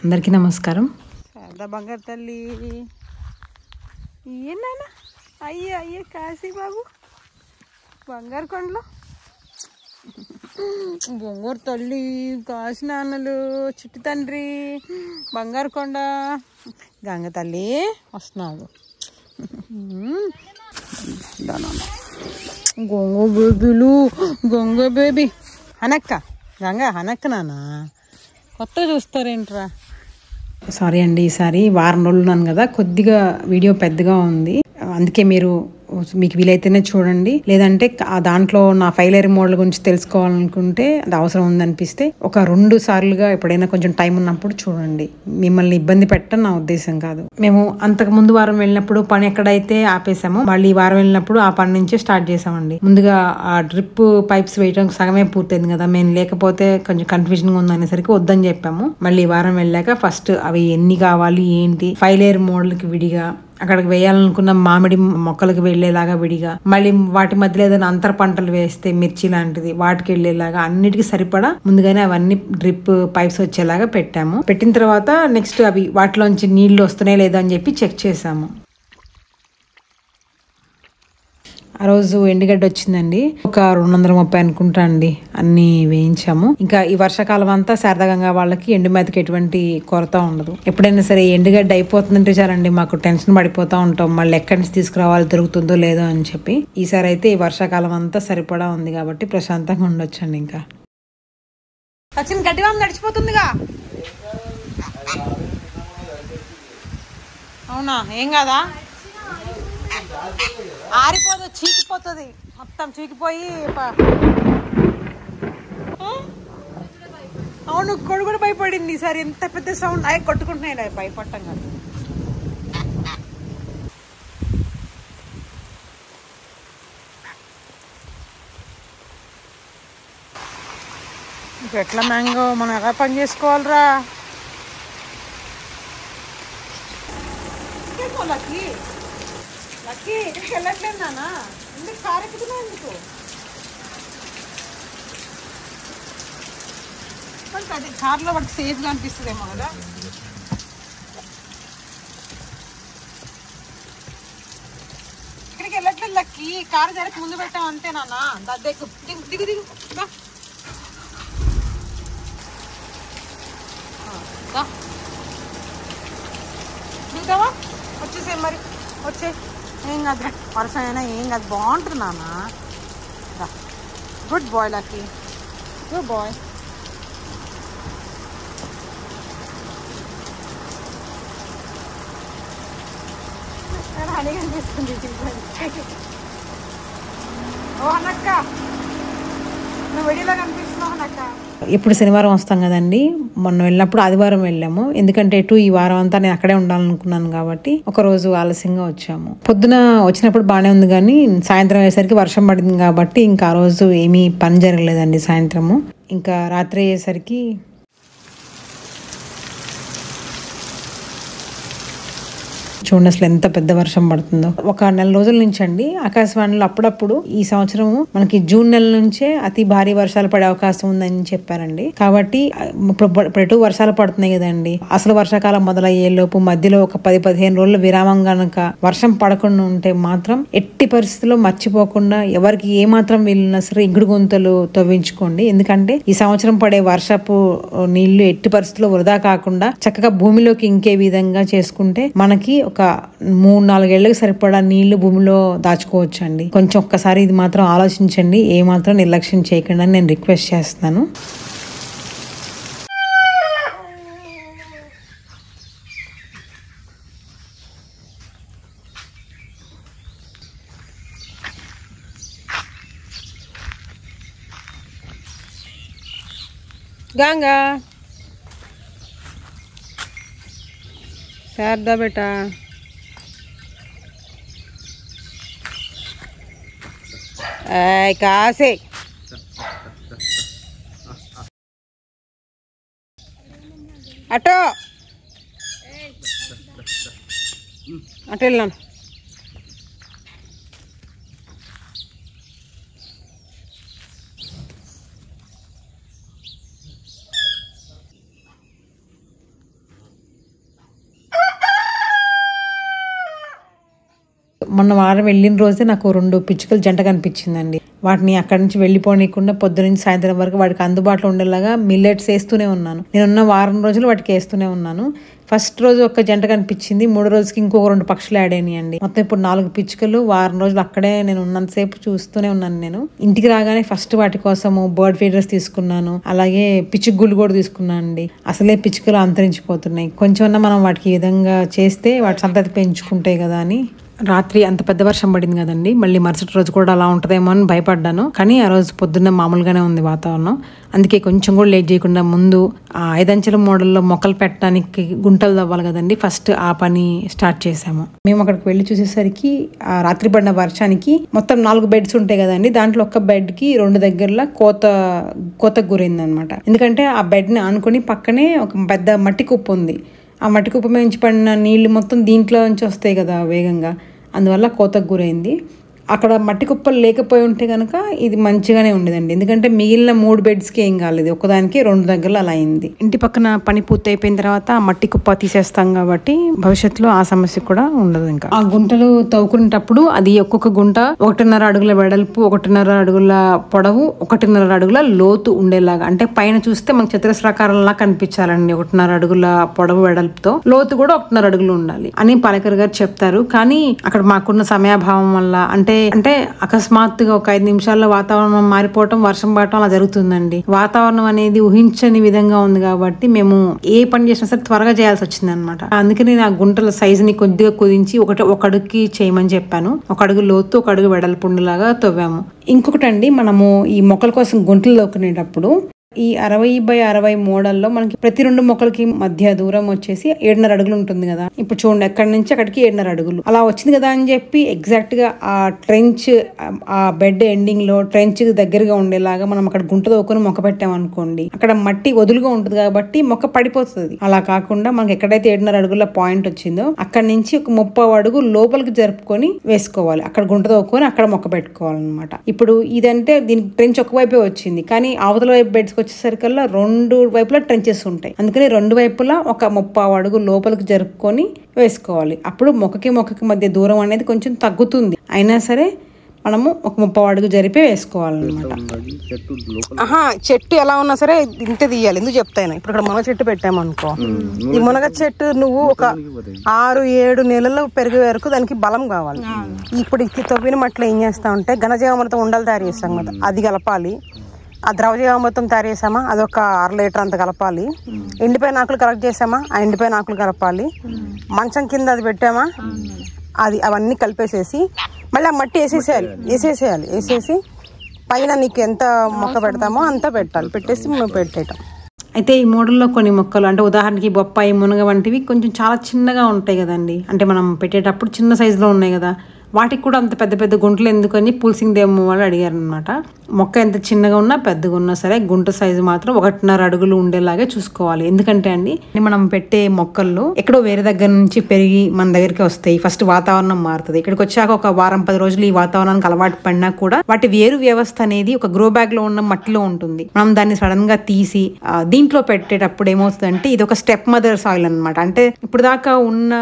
అందరికీ నమస్కారం. శారదా బంగారు తల్లి ఏనానా అయ్యే అయ్యే కాశీ బాబు బంగారు కొండలో బొంగూరు తల్లి కాశీ నాన్నలు చిట్టి తండ్రి బంగారు కొండ గంగ తల్లి వస్తున్నావు. గొంగ బేబీలు గొంగ బేబీ హనక్క గంగ హనక్క నాన్న కొత్తగా చూస్తారేంట్రా. సారీ అండి, ఈసారి వారం రోజులు ఉన్నాను కదా, కొద్దిగా వీడియో పెద్దగా ఉంది. అందుకే మీకు వీలైతేనే చూడండి, లేదంటే ఆ దాంట్లో నా ఫైలరీ మోడల్ గురించి తెలుసుకోవాలనుకుంటే అది అవసరం ఉందనిపిస్తే ఒక 2 సార్లుగా ఎప్పుడైనా కొంచెం టైం ఉన్నప్పుడు చూడండి. మిమ్మల్ని ఇబ్బంది పెట్టడం నా ఉద్దేశం కాదు. మేము అంతకు ముందు వారం వెళ్ళినప్పుడు పని ఎక్కడైతే ఆపేసామో మళ్ళీ ఈ వారం వెళ్ళినప్పుడు ఆ పని నుంచే స్టార్ట్ చేసామండి. ముందుగా ఆ డ్రిప్ పైప్స్ వేయడం సగమే పూర్తయింది కదా, మేము లేకపోతే కొంచెం కన్ఫ్యూజన్గా ఉందనేసరికి వద్దని చెప్పాము. మళ్ళీ ఈ వారం వెళ్ళాక ఫస్ట్ అవి ఎన్ని కావాలి ఏంటి, ఫైలరీ మోడల్కి విడిగా, అక్కడికి వేయాలనుకున్న మామిడి మొక్కలకు వెళ్ళేలాగా విడిగా, మళ్ళీ వాటి మధ్యలో ఏదైనా అంతర పంటలు వేస్తే మిర్చి లాంటిది వాటికి వెళ్ళేలాగా అన్నిటికీ సరిపడా ముందుగానే అవన్నీ డ్రిప్ పైప్స్ వచ్చేలాగా పెట్టాము. పెట్టిన తర్వాత నెక్స్ట్ అవి వాటిలోంచి నీళ్లు వస్తున్నాయి లేదా అని చెప్పి చెక్ చేసాము. ఆ రోజు ఎండుగడ్డ వచ్చిందండి, ఒక 230 అనుకుంటా అండి. అన్ని వేయించాము. ఇంకా ఈ వర్షాకాలం అంతా శారదాగంగా వాళ్ళకి ఎండు మేతకి ఎటువంటి కొరత ఉండదు. ఎప్పుడైనా సరే ఎండుగడ్డ అయిపోతుందంటే చాలండి మాకు టెన్షన్ పడిపోతూ ఉంటాం, మళ్ళీ ఎక్కడి నుంచి తీసుకురావాలి, దొరుకుతుందో లేదో అని చెప్పి. ఈసారి అయితే ఈ వర్షాకాలం అంతా సరిపడా ఉంది కాబట్టి ప్రశాంతంగా ఉండొచ్చండి. ఇంకా సచిన్ గడ్డివాం నడిచిపోతుందిగా. అవునా, ఏం కాదా, ఆరిపోదు, చీకిపోతుంది మొత్తం, చీకిపోయి. అవును, కొడు కూడా భయపడింది ఈసారి. ఎంత పెద్ద సౌండ్ అవి కొట్టుకుంటున్నాయి, భయపడటం కాదు. ఎట్లా మ్యాంగో మనం ఎలా పని చేసుకోవాలరా. లక్కీ లక్కీ ఇక్కడికి వెళ్ళట్లేదు నాన్న, ఎందుకు కారు ఎక్కుతున్నావు, ఎందుకు అది కార్లో వాటికి సేఫ్గా అనిపిస్తుందేమో కదా. ఇక్కడికి వెళ్ళట్లేదు లక్కీ, కారు జరిపి ముందు పెట్టాం అంతే నాన్న. దగ్గర దిగు దిగు దిగు దిగుతావా, వచ్చేసే మరి, వచ్చే. ఏం కాదు, వర్షం అయినా ఏం కాదు, బాగుంటుంది నాన్న. Good boy Lucky, good boy. Honey కనిపిస్తుంది. ఓ అన్నక్క, నువ్వు వెడిలా కనిపిస్తున్నావు అన్నక్క. ఎప్పుడు శనివారం వస్తాం కదండి, మొన్న వెళ్ళినప్పుడు ఆదివారం వెళ్ళాము. ఎందుకంటే ఈ వారం అంతా నేను అక్కడే ఉండాలనుకున్నాను కాబట్టి ఒక రోజు ఆలస్యంగా వచ్చాము. పొద్దున వచ్చినప్పుడు బాగానే ఉంది కానీ సాయంత్రం అయ్యేసరికి వర్షం పడింది కాబట్టి ఇంకా ఆ రోజు ఏమీ పని జరగలేదండి. సాయంత్రము ఇంకా రాత్రి అయ్యేసరికి చూడండి అసలు ఎంత పెద్ద వర్షం పడుతుందో. ఒక 4 రోజుల నుంచి అండి ఆకాశవాణిలో అప్పుడప్పుడు ఈ సంవత్సరం మనకి జూన్ నెల నుంచే అతి భారీ వర్షాలు పడే అవకాశం ఉందని చెప్పారండి. కాబట్టి ఇప్పుడు వర్షాలు పడుతున్నాయి కదండి, అసలు వర్షాకాలం మొదలయ్యే లోపు మధ్యలో ఒక 10-15 రోజుల విరామం గనక వర్షం పడకుండా ఉంటే మాత్రం ఎట్టి పరిస్థితుల్లో మర్చిపోకుండా ఎవరికి ఏమాత్రం వీలున్నా సరే ఇంకుడు గుంతలు తవ్వించుకోండి. ఎందుకంటే ఈ సంవత్సరం పడే వర్షపు నీళ్లు ఎట్టి పరిస్థితుల్లో వృధా కాకుండా చక్కగా భూమిలోకి ఇంకే విధంగా చేసుకుంటే మనకి ఒక 3-4 ఏళ్ళకి సరిపడా నీళ్లు భూమిలో దాచుకోవచ్చు అండి. కొంచెం ఒక్కసారి ఇది మాత్రం ఆలోచించండి, ఏ మాత్రం నిర్లక్ష్యం చేయకుండా నేను రిక్వెస్ట్ చేస్తున్నాను. గంగా శారదా బేటా, కాసే అటో అటు వెళ్ళాను. మొన్న వారం వెళ్ళిన రోజే నాకు 2 పిచ్చుకలు జంట కనిపించిందండి. వాటిని అక్కడి నుంచి వెళ్ళిపోనీయకుండా పొద్దు నుంచి సాయంత్రం వరకు వాటికి అందుబాటులో ఉండేలాగా మిల్లెట్స్ వేస్తూనే ఉన్నాను. నేనున్న వారం రోజులు వాటికి వేస్తూనే ఉన్నాను. ఫస్ట్ రోజు ఒక జంట కనిపించింది, 3 రోజులకి ఇంకొక 2 పక్షులు యాడ్ అయినాయండి. మొత్తం ఇప్పుడు 4 పిచ్చుకలు. వారం రోజులు అక్కడే నేను ఉన్నంతసేపు చూస్తూనే ఉన్నాను. నేను ఇంటికి రాగానే ఫస్ట్ వాటి కోసము బర్డ్ ఫీడర్స్ తీసుకున్నాను, అలాగే పిచ్చుక గుళ్ళు కూడా తీసుకున్నాను అండి. అసలే పిచ్చుకలు అంతరించిపోతున్నాయి. కొంచెమన్నా మనం వాటికి ఈ విధంగా చేస్తే వాటి సంతతి పెంచుకుంటాయి కదా అని. రాత్రి అంత పెద్ద వర్షం పడింది కదండి, మళ్ళీ మరుసటి రోజు కూడా అలా ఉంటుందేమో అని భయపడ్డాను. కానీ ఆ రోజు పొద్దున్న మామూలుగానే ఉంది వాతావరణం. అందుకే కొంచెం కూడా లేట్ చేయకుండా ముందు ఆ 5 అంచెల మోడల్లో మొక్కలు పెట్టడానికి గుంటలు తవ్వాలి కదండి, ఫస్ట్ ఆ పని స్టార్ట్ చేసాము. మేము అక్కడికి వెళ్ళి చూసేసరికి ఆ రాత్రి పడిన వర్షానికి మొత్తం 4 బెడ్స్ ఉంటాయి కదండి, దాంట్లో ఒక్క బెడ్ కి 2 దగ్గరలో కోతకు గురైంది అనమాట. ఎందుకంటే ఆ బెడ్ ని ఆనుకొని పక్కనే ఒక పెద్ద మట్టి కుప్ప ఉంది. ఆ మట్టి కుప్ప మీద నుంచి పడిన నీళ్లు మొత్తం దీంట్లో నుంచి వస్తాయి కదా వేగంగా, అందువల్ల కోతకు గురైంది. అక్కడ మట్టి కుప్పలు లేకపోయి ఉంటే కనుక ఇది మంచిగానే ఉండేదండి. ఎందుకంటే మిగిలిన 3 బెడ్స్కి ఏం కాలేదు, ఒక్కదానికి 2 దగ్గరలో అలా అయింది. ఇంటి పక్కన పని పూర్తి అయిపోయిన తర్వాత ఆ మట్టి కుప్ప తీసేస్తాం కాబట్టి భవిష్యత్తులో ఆ సమస్య కూడా ఉండదు. ఇంకా ఆ గుంటలు తవ్వుకునేటప్పుడు అది ఒక్కొక్క గుంట 1.5 అడుగుల వెడల్పు, 1.5 అడుగుల పొడవు, 1.5 అడుగుల లోతు ఉండేలాగా, అంటే పైన చూస్తే మనకు చతురస్రాకారంలా కనిపించాలండి. 1.5 అడుగుల పొడవు వెడల్పుతో, లోతు కూడా 1.5 అడుగులు ఉండాలి అని పాలకర్ గారు చెప్తారు. కానీ అక్కడ మాకున్న సమయాభావం వల్ల అంటే అకస్మాత్తుగా ఒక 5 నిమిషాల్లో వాతావరణం మారిపోవటం, వర్షం పడటం అలా జరుగుతుందండి. వాతావరణం అనేది ఊహించని విధంగా ఉంది కాబట్టి మేము ఏ పని చేసినా సరే త్వరగా చేయాల్సి వచ్చింది అనమాట. అందుకని నా గుంటల సైజుని కొద్దిగా కుదించి ఒక అడుగుకి చేయమని చెప్పాను. 1 అడుగు లోతు, 1 అడుగు వెడల్పుండులాగా తవ్వాము. ఇంకొకటండి, మనము ఈ మొక్కల కోసం గుంటలు తవ్వుకునేటప్పుడు ఈ 60x60 మోడల్లో మనకి ప్రతి 2 మొక్కలకి మధ్య దూరం వచ్చేసి 7.5 అడుగులు ఉంటుంది కదా. ఇప్పుడు చూడండి, ఎక్కడి నుంచి అక్కడికి 7.5 అడుగులు అలా వచ్చింది కదా అని చెప్పి ఎగ్జాక్ట్ గా ఆ ట్రెంచ్, ఆ బెడ్ ఎండింగ్ లో ట్రెంచ్ దగ్గరగా ఉండేలాగా మనం అక్కడ గుంట తవ్వుకొని మొక్క పెట్టామనుకోండి, అక్కడ మట్టి వదులుగా ఉంటుంది కాబట్టి మొక్క పడిపోతుంది. అలా కాకుండా మనకి ఎక్కడైతే 7.5 అడుగుల పాయింట్ వచ్చిందో అక్కడ నుంచి ఒక 30 అడుగు లోపలికి జరుపుకొని వేసుకోవాలి. అక్కడ గుంట తవ్వుకొని అక్కడ మొక్క పెట్టుకోవాలన్నమాట. ఇప్పుడు ఇదంటే దీనికి ట్రెంచ్ ఒక వైపే వచ్చింది, కానీ అవతల వైపు బెడ్స్ వచ్చేసరికల్లా 2 వైపులా ట్రెంచెస్ ఉంటాయి. అందుకని 2 వైపులా ఒక 30 అడుగు లోపలికి జరుపుకొని వేసుకోవాలి. అప్పుడు మొక్కకి మధ్య దూరం అనేది కొంచెం తగ్గుతుంది. అయినా సరే మనము ఒక 30 అడుగు జరిపే వేసుకోవాలన్నమాట. చెట్టు ఎలా ఉన్నా సరే ఇంత తీయాలి. ఎందుకు చెప్తాను, ఇప్పుడు ఇక్కడ మునగ చెట్టు పెట్టామనుకో, ఈ మునగ చెట్టు నువ్వు ఒక 6-7 నెలలు పెరిగే వరకు దానికి బలం కావాలి. ఇప్పుడు ఇది తవ్విన మట్లో ఏం చేస్తా ఉంటే ఘనజీవామృతం ఉండలు తయారు చేస్తాం కదా, అది కలపాలి. ఆ ద్రవజీవామృతం తయారు చేసామా, అదొక 1/2 లీటర్ అంత కలపాలి. ఎండిపోయిన ఆకులు కలెక్ట్ చేసామా, ఆ ఎండిపోయిన ఆకులు కలపాలి. మంచం కింద అది పెట్టామా, అవన్నీ కలిపేసేసి మళ్ళీ ఆ మట్టి వేసేసి పైన నీకు ఎంత మొక్క పెడతామో అంత పెట్టాలి, పెట్టేసి మేము పెట్టేయటం. అయితే ఈ మోడల్లో కొన్ని మొక్కలు, అంటే ఉదాహరణకి బొప్పాయి, మునగ వంటివి కొంచెం చాలా చిన్నగా ఉంటాయి కదండి, అంటే మనం పెట్టేటప్పుడు చిన్న సైజులో ఉన్నాయి కదా, వాటికి కూడా అంత పెద్ద పెద్ద గుంటలు ఎందుకని పుల్సింగ్ దేమ్మ వాళ్ళు అడిగారు అనమాట. మొక్క ఎంత చిన్నగా ఉన్నా పెద్దగా ఉన్నా సరే గుంట సైజు మాత్రం 1.5 అడుగులు ఉండేలాగే చూసుకోవాలి. ఎందుకంటే అండి, మనం పెట్టే మొక్కల్లో ఎక్కడో వేరే దగ్గర నుంచి పెరిగి మన దగ్గరికి వస్తాయి. ఫస్ట్ వాతావరణం మారుతుంది. ఇక్కడికి వచ్చాక ఒక వారం 10 రోజులు ఈ వాతావరణానికి అలవాటు పడినా కూడా వాటి వేరు వ్యవస్థ అనేది ఒక గ్రో బ్యాగ్ లో ఉన్న మట్టిలో ఉంటుంది. మనం దాన్ని సడన్ గా తీసి దీంట్లో పెట్టేటప్పుడు ఏమవుతుందంటే ఇది ఒక స్టెప్ మదర్ సాయిల్ అనమాట. అంటే ఇప్పుడు దాకా ఉన్న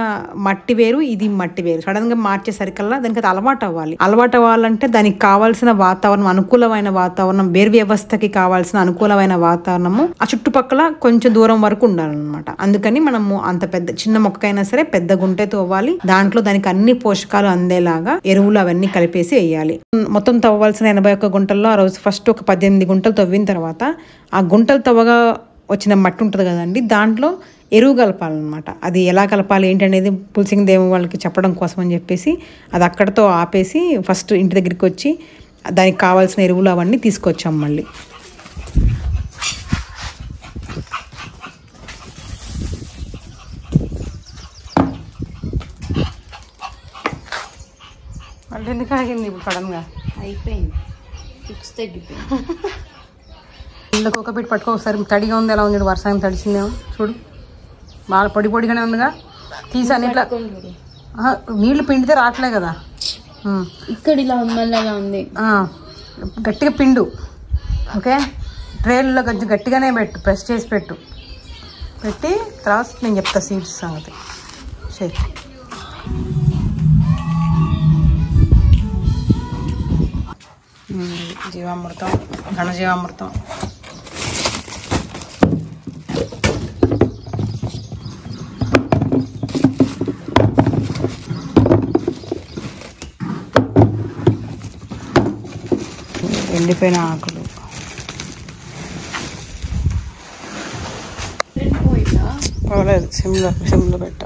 మట్టి వేరు, ఇది మట్టి వేరు. సడన్ గా మార్చేసరికల్లా దానికి అది అలవాటు అవ్వాలంటే దానికి కావాల్సిన వాతావరణం, అనుకూలమైన వాతావరణం, వేరు వ్యవస్థకి కావాల్సిన అనుకూలమైన వాతావరణము ఆ చుట్టుపక్కల కొంచెం దూరం వరకు ఉండాలన్నమాట. అందుకని మనము అంత చిన్న మొక్కైనా సరే పెద్ద గుంటె తవ్వాలి. దాంట్లో దానికి అన్ని పోషకాలు అందేలాగా ఎరువులు అవన్నీ కలిపేసి వేయాలి. మొత్తం తవ్వాల్సిన 81 గుంటల్లో ఆ రోజు ఫస్ట్ ఒక 18 గుంటలు తవ్విన తర్వాత ఆ గుంటలు తవ్వగా వచ్చిన మట్టి ఉంటుంది కదండి, దాంట్లో ఎరువు కలపాలన్నమాట. అది ఎలా కలపాలి ఏంటనేది పుల్సింగ్ దేవ వాళ్ళకి చెప్పడం కోసం అని చెప్పేసి అది అక్కడతో ఆపేసి ఫస్ట్ ఇంటి దగ్గరికి వచ్చి దానికి కావాల్సిన ఎరువులు అవన్నీ తీసుకొచ్చాం. మళ్ళీ ఎందుకు ఆగింది ఇప్పుడు సడన్గా? అయిపోయింది, ఫిక్స్ తగ్గిపోయింది. ఇళ్ళకి ఒక పెట్టి పట్టుకో, ఒకసారి తడిగా ఉంది, ఎలా ఉంది వర్షానికి తడిచిందేమో చూడు, బాగా పొడిగానే ఉందిగా. తీసాను ఇట్లా, నీళ్లు పిండితే రావట్లే కదా, ఇక్కడ ఇలా ఉంది. గట్టిగా పిండు, ఓకే. ట్రేల్లో కొంచెం గట్టిగానే పెట్టు, ప్రెస్ చేసి పెట్టి తర్వాత నేను చెప్తా సీడ్స్ సంగతి. సరే, జీవామృతం, ఘనజీవామృతం. ఎండిపోయిన ఆకులు. పర్వాలేదు, సిమ్లో పెట్టా.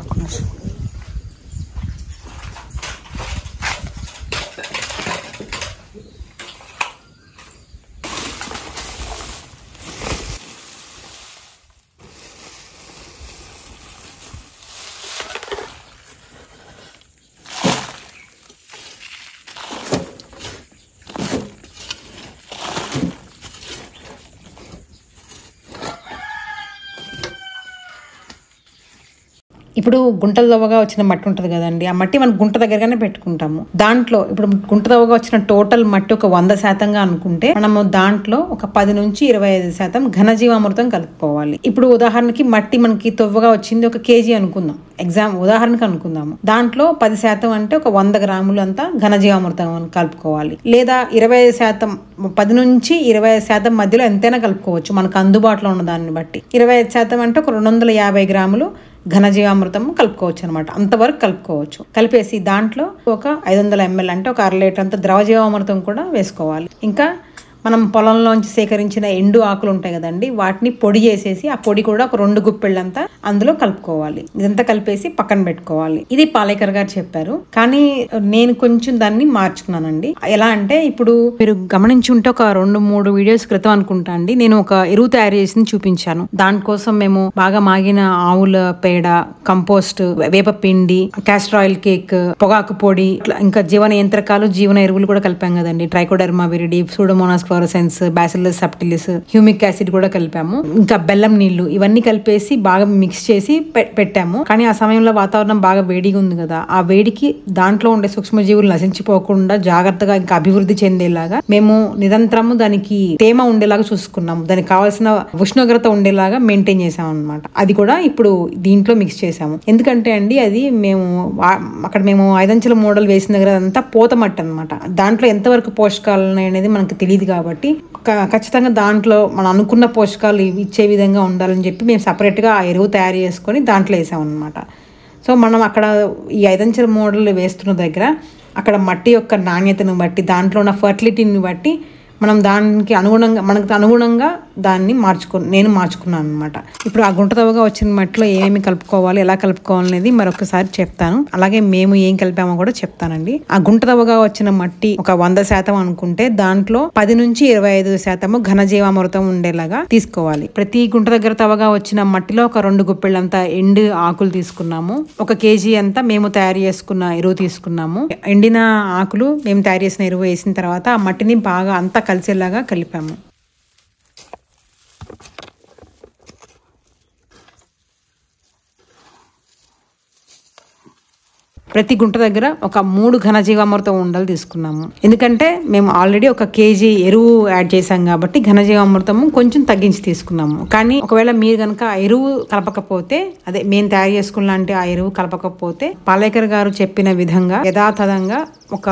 ఇప్పుడు గుంటల దవ్వగా వచ్చిన మట్టి ఉంటుంది కదండి, ఆ మట్టి మనం గుంట దగ్గరగానే పెట్టుకుంటాము. దాంట్లో ఇప్పుడు గుంట దవ్వగా వచ్చిన టోటల్ మట్టి ఒక 100% అనుకుంటే మనము దాంట్లో ఒక 10 నుంచి 25% ఘనజీవామృతం కలుపుకోవాలి. ఇప్పుడు ఉదాహరణకి మట్టి మనకి తవ్వగా వచ్చింది 1 kg అనుకుందాం, ఉదాహరణకు అనుకుందాము. దాంట్లో 10% అంటే ఒక 100 గ్రాములు అంతా ఘనజీవామృతం కలుపుకోవాలి. లేదా 25%, 10 నుంచి 25% మధ్యలో ఎంతైనా కలుపుకోవచ్చు మనకు అందుబాటులో ఉన్న దాన్ని బట్టి. 25% అంటే ఒక 250 గ్రాములు ఘనజీవామృతం కలుపుకోవచ్చు అనమాట. అంతవరకు కలుపుకోవచ్చు. కలిపేసి దాంట్లో ఒక 500 ml అంటే ఒక 1/2 లీటర్ అంత ద్రవజీవామృతం కూడా వేసుకోవాలి. ఇంకా మనం పొలంలోంచి సేకరించిన ఎండు ఆకులు ఉంటాయి కదండి, వాటిని పొడి చేసేసి ఆ పొడి కూడా ఒక 2 గుప్పెళ్ళంతా అందులో కలుపుకోవాలి. ఇదంతా కలిపేసి పక్కన పెట్టుకోవాలి. ఇది పాలేకర్ గారు చెప్పారు, కానీ నేను కొంచెం దాన్ని మార్చుకున్నానండి. ఎలా అంటే ఇప్పుడు మీరు గమనించి ఉంటే ఒక 2-3 వీడియోస్ క్రితం అనుకుంటా అండి, నేను ఒక ఎరువు తయారు చేసింది చూపించాను. దానికోసం మేము బాగా మాగిన ఆవుల పేడ, కంపోస్ట్, వేపపిండి, క్యాస్టర్ ఆయిల్ కేక్, పొగాకు పొడి, ఇంకా జీవన యంత్రకాలు, జీవన ఎరువులు కూడా కలిపాం కదండి. Trichoderma viride, Pseudomonas fluorescens, Bacillus subtilis, humic acid కూడా కలిపాము. ఇంకా బెల్లం నీళ్లు, ఇవన్నీ కలిపేసి బాగా మిక్స్ చేసి పెట్టాము. కానీ ఆ సమయంలో వాతావరణం బాగా వేడిగా ఉంది కదా, ఆ వేడికి దాంట్లో ఉండే సూక్ష్మజీవులు నశించిపోకుండా జాగ్రత్తగా ఇంకా అభివృద్ధి చెందేలాగా మేము నిరంతరము దానికి తేమ ఉండేలాగా చూసుకున్నాము. దానికి కావాల్సిన ఉష్ణోగ్రత ఉండేలాగా మెయింటైన్ చేసాం అనమాట. అది కూడా ఇప్పుడు దీంట్లో మిక్స్ చేసాము. ఎందుకంటే అండి అది మేము అక్కడ 5 మోడల్ వేసిన దగ్గర అంతా పూత మట్టి అనమాట. దాంట్లో ఎంతవరకు పోషకాలు అనేది మనకు తెలియదు కాబట్టి ఖచ్చితంగా దాంట్లో మనం అనుకున్న పోషకాలు ఇచ్చే విధంగా ఉండాలని చెప్పి మేము సపరేట్గా ఆ ఎరువు తయారు చేసుకొని దాంట్లో వేసాం అనమాట. సో మనం అక్కడ ఈ 5 మోడల్ వేస్తున్న దగ్గర అక్కడ మట్టి యొక్క నాణ్యతను బట్టి, దాంట్లో ఉన్న ఫర్టిలిటీని బట్టి మనం దానికి అనుగుణంగా, మనకు అనుగుణంగా దాన్ని నేను మార్చుకున్నాను అనమాట. ఇప్పుడు ఆ గుంట తవ్వగా వచ్చిన మట్టిలో ఏమేమి కలుపుకోవాలి, ఎలా కలుపుకోవాలి అనేది మరొకసారి చెప్తాను. అలాగే మేము ఏం కలిపామో కూడా చెప్తానండి. ఆ గుంట తవ్వగా వచ్చిన మట్టి ఒక 100% అనుకుంటే దాంట్లో 10 నుంచి 25% ఘనజీవామృతం ఉండేలాగా తీసుకోవాలి. ప్రతి గుంట దగ్గర తవ్వగా వచ్చిన మట్టిలో ఒక 2 గుప్పెళ్ళంతా ఎండు ఆకులు తీసుకున్నాము. 1 kg అంతా మేము తయారు చేసుకున్న ఎరువు తీసుకున్నాము. ఎండిన ఆకులు మేము తయారు చేసిన ఎరువు వేసిన తర్వాత ఆ మట్టిని బాగా అంతా కలిసేలాగా కలిపాము. ప్రతి గుంట దగ్గర ఒక 3 ఘనజీవామృతం ఉండలు తీసుకున్నాము. ఎందుకంటే మేము ఆల్రెడీ 1 kg ఎరువు యాడ్ చేసాం కాబట్టి ఘనజీవామృతము కొంచెం తగ్గించి తీసుకున్నాము. కానీ ఒకవేళ మీరు కనుక ఆ ఎరువు కలపకపోతే, అదే మేము తయారు చేసుకున్న ఆ ఎరువు కలపకపోతే పాలేకర్ గారు చెప్పిన విధంగా యథాతథంగా ఒక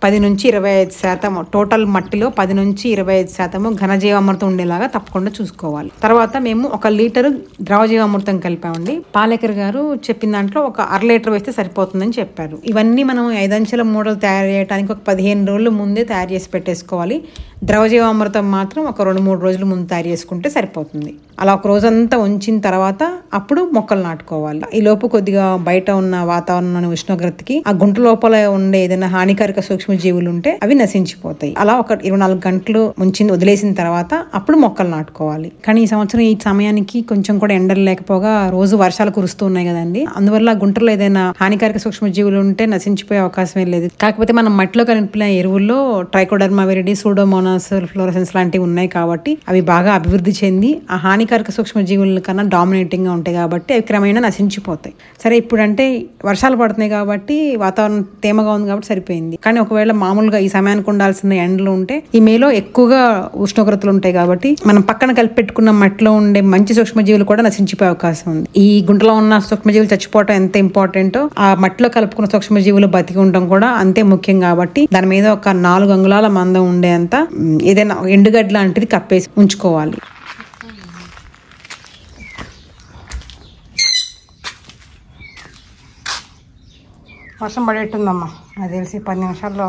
10 నుంచి 25% టోటల్ మట్టిలో 10 నుంచి 25% ఘనజీవామృతం ఉండేలాగా తప్పకుండా చూసుకోవాలి. తర్వాత మేము 1 లీటరు ద్రవజీవామృతం కలిపామండి. పాలేకర్ గారు చెప్పిన దాంట్లో ఒక 1/2 లీటర్ వేస్తే సరిపోతుందని చెప్పారు. ఇవన్నీ మనం 5 మోడల్ తయారు చేయడానికి ఒక 15 రోజుల ముందే తయారు చేసి పెట్టేసుకోవాలి. ద్రవజీవామృతం మాత్రం ఒక 2-3 రోజుల ముందు తయారు చేసుకుంటే సరిపోతుంది. అలా ఒక రోజంతా ఉంచిన తర్వాత అప్పుడు మొక్కలు నాటుకోవాలి. ఈ లోపు కొద్దిగా బయట ఉన్న వాతావరణంలోని ఉష్ణోగ్రతకి ఆ గుంట లోపల ఉండే ఏదైనా హానికారక సూక్ష్మజీవులు ఉంటే అవి నశించిపోతాయి. అలా ఒక 24 గంటలు వదిలేసిన తర్వాత అప్పుడు మొక్కలు నాటుకోవాలి. కానీ ఈ సంవత్సరం ఈ సమయానికి కొంచెం కూడా ఎండలు లేకపోగా రోజు వర్షాలు కురుస్తూ ఉన్నాయి కదండి. అందువల్ల గుంటలో ఏదైనా హానికారక సూక్ష్మజీవులు ఉంటే నశించిపోయే అవకాశం లేదు. కాకపోతే మనం మట్టిలో కలిపిన ఎరువుల్లో ట్రైకోడర్మా విరిడి, సూడోమోనాస్ ఫ్లోరోసెన్స్ లాంటివి ఉన్నాయి కాబట్టి అవి బాగా అభివృద్ధి చెంది ఆ హానికారక సూక్ష్మజీవుల కన్నా డామినేటింగ్ గా ఉంటాయి కాబట్టి అవి క్రమేణా నశించిపోతాయి. సరే, ఇప్పుడు అంటే వర్షాలు పడుతున్నాయి కాబట్టి వాతావరణం తేమగా ఉంది కాబట్టి సరిపోయింది. కానీ ఒకవేళ మామూలుగా ఈ సమయానికి ఉండాల్సిన ఎండలు ఉంటే ఈ మేలో ఎక్కువగా ఉష్ణోగ్రతలు ఉంటాయి కాబట్టి మనం పక్కన కలిపి పెట్టుకున్న మట్టిలో ఉండే మంచి సూక్ష్మజీవులు కూడా నశించిపోయే అవకాశం ఉంది. ఈ గుంటలో ఉన్న సూక్ష్మజీవులు చచ్చిపోవటం ఎంత ఇంపార్టెంటో ఆ మట్టిలో కలుపుకున్న సూక్ష్మజీవులు బతికి ఉండటం కూడా అంతే ముఖ్యం. కాబట్టి దాని మీద ఒక 4 అంగుళాల మందం ఉండేంత ఏదైనా ఎండుగడ్డ లాంటిది కప్పేసి ఉంచుకోవాలి. వర్షం పడేట్టుందమ్మా నాకు తెలిసి 10 నిమిషాల్లో.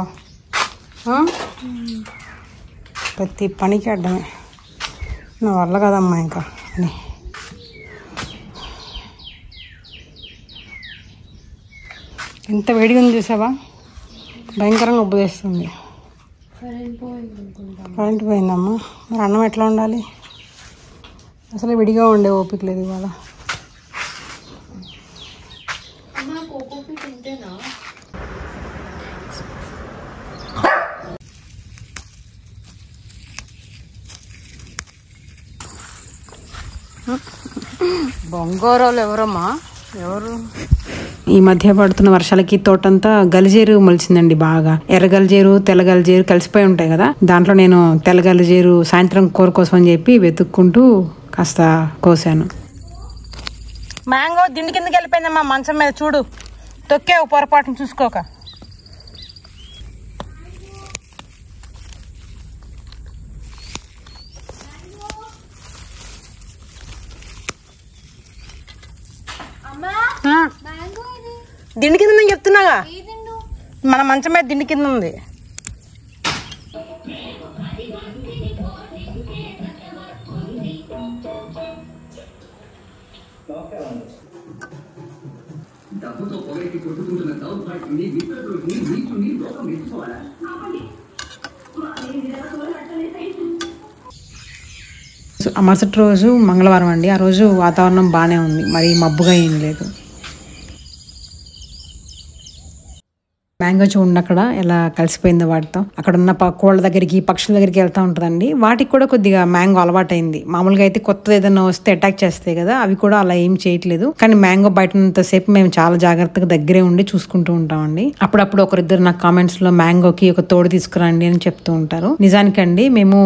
ప్రతి పనికి అడ్డమే, నా వల్ల కదమ్మా ఇంకా అని. ఎంత వేడిగా ఉంది చూసావా, భయంకరంగా ఉబ్బు చేస్తుంది. కరెంట్ పోయిందమ్మా, మరి అన్నం ఎట్లా ఉండాలి? అసలు విడిగా ఉండే ఓపిక లేదు ఇవాళ. బొంగోరోలు ఎవరమ్మా, ఎవరు? ఈ మధ్య పడుతున్న వర్షాలకి తోటంతా గలిజేరు మొలిచిందండి బాగా. ఎర్ర గలిజేరు తెల్ల గలిజేరు కలిసిపోయి ఉంటాయి కదా, దాంట్లో నేను తెల్ల గలిజేరు సాయంత్రం కూర కోసం అని చెప్పి వెతుక్కుంటూ కాస్త కోసాను. మ్యాంగో దిండి కిందకి వెళ్ళిపోయిందమ్మా, మంచం మీద చూడు, తొక్కావు పొరపాటును చూసుకోక. దిండి కింద నేను చెప్తున్నాగా, మన మంచం మీద దిండి కింద ఉంది. ఆ మరుసటి రోజు మంగళవారం అండి. ఆ రోజు వాతావరణం బాగానే ఉంది, మరి మబ్బుగా ఏం లేదు. మ్యాంగో చూడండి అక్కడ ఎలా కలిసిపోయిందో వాటితో. అక్కడ ఉన్న కోళ్ళ దగ్గరికి పక్షుల దగ్గరికి వెళ్తూ ఉంటుందండి. వాటికి కూడా కొద్దిగా మ్యాంగో అలవాటైంది. మామూలుగా అయితే కొత్తది ఏదైనా వస్తే అటాక్ చేస్తాయి కదా, అవి కూడా అలా ఏం చేయట్లేదు. కానీ మ్యాంగో బయటనంతసేపు మేము చాలా జాగ్రత్తగా దగ్గరే ఉండి చూసుకుంటూ ఉంటామండి. అప్పుడప్పుడు ఒకరిద్దరు నాకు కామెంట్స్ లో మ్యాంగోకి ఒక తోడు తీసుకురండి అని చెప్తూ ఉంటారు. నిజానికండి మేము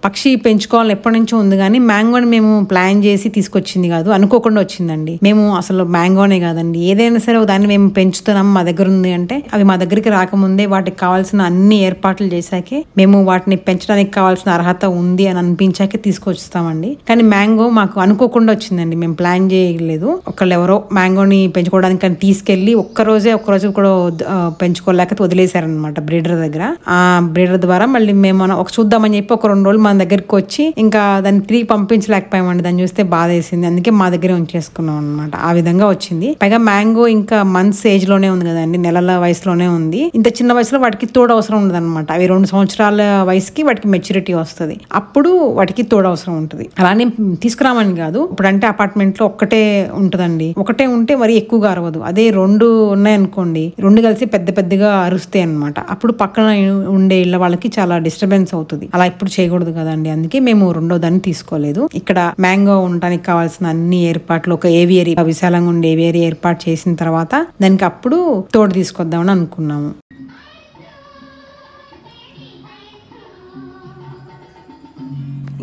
పక్షి పెంచుకోవాలని ఎప్పటి నుంచో ఉంది, కానీ మ్యాంగోని మేము ప్లాన్ చేసి తీసుకొచ్చింది కాదు, అనుకోకుండా వచ్చిందండి. మేము అసలు మ్యాంగోనే కాదండి, ఏదైనా సరే దాన్ని మేము పెంచుతున్నాం మా దగ్గర ఉంది అంటే అవి మా దగ్గరికి రాకముందే వాటికి కావాల్సిన అన్ని ఏర్పాట్లు చేశాకే మేము వాటిని పెంచడానికి కావాల్సిన అర్హత ఉంది అని అనిపించాకే తీసుకొస్తామండి. కానీ మ్యాంగో మాకు అనుకోకుండా వచ్చిందండి, మేము ప్లాన్ చేయలేదు. ఒకళ్ళు ఎవరో మ్యాంగోని పెంచుకోవడానికి కానీ తీసుకెళ్లి ఒక్కరోజు కూడా పెంచుకోలేక వదిలేశారనమాట బ్రీడర్ దగ్గర. ఆ బ్రీడర్ ద్వారా మళ్ళీ మేము ఒక చూద్దామని చెప్పి ఒక 2 రోజులు మన దగ్గరికి వచ్చి ఇంకా దాన్ని తిరిగి పంపించలేకపోయామండి. దాన్ని చూస్తే బాధ వేసింది, అందుకే మా దగ్గరే ఉంచేసుకున్నాం అనమాట. ఆ విధంగా వచ్చింది. పైగా మ్యాంగో ఇంకా మంత్స్ ఏజ్ లోనే ఉంది కదండి, నెలల వయసులోనే ఉంది. ఇంత చిన్న వయసులో వాటికి తోడు అవసరం ఉండదు అనమాట. అవి 2 సంవత్సరాల వయసుకి వాటికి మెచ్యూరిటీ వస్తుంది, అప్పుడు వాటికి తోడు అవసరం ఉంటుంది. అలానే తీసుకురామని కాదు, ఇప్పుడు అంటే అపార్ట్మెంట్ లో ఒక్కటే ఉంటదండి, ఒకటే ఉంటే మరి ఎక్కువగా అరవదు. అదే 2 ఉన్నాయనుకోండి, 2 కలిసి పెద్దగా అరుస్తాయి అనమాట. అప్పుడు పక్కన ఉండే ఇళ్ళ వాళ్ళకి చాలా డిస్టర్బెన్స్ అవుతుంది. అలా ఇప్పుడు చేయకూడదు కదండి, అందుకే మేము 2వ దాన్ని తీసుకోలేదు. ఇక్కడ మ్యాంగో ఉండడానికి కావాల్సిన అన్ని ఏర్పాట్లు, ఒక ఏవియరీ, విశాలంగా ఉండే ఏవియరీ ఏర్పాటు చేసిన తర్వాత దానికి అప్పుడు తోడు తీసుకొద్దామని అనుకున్నాము.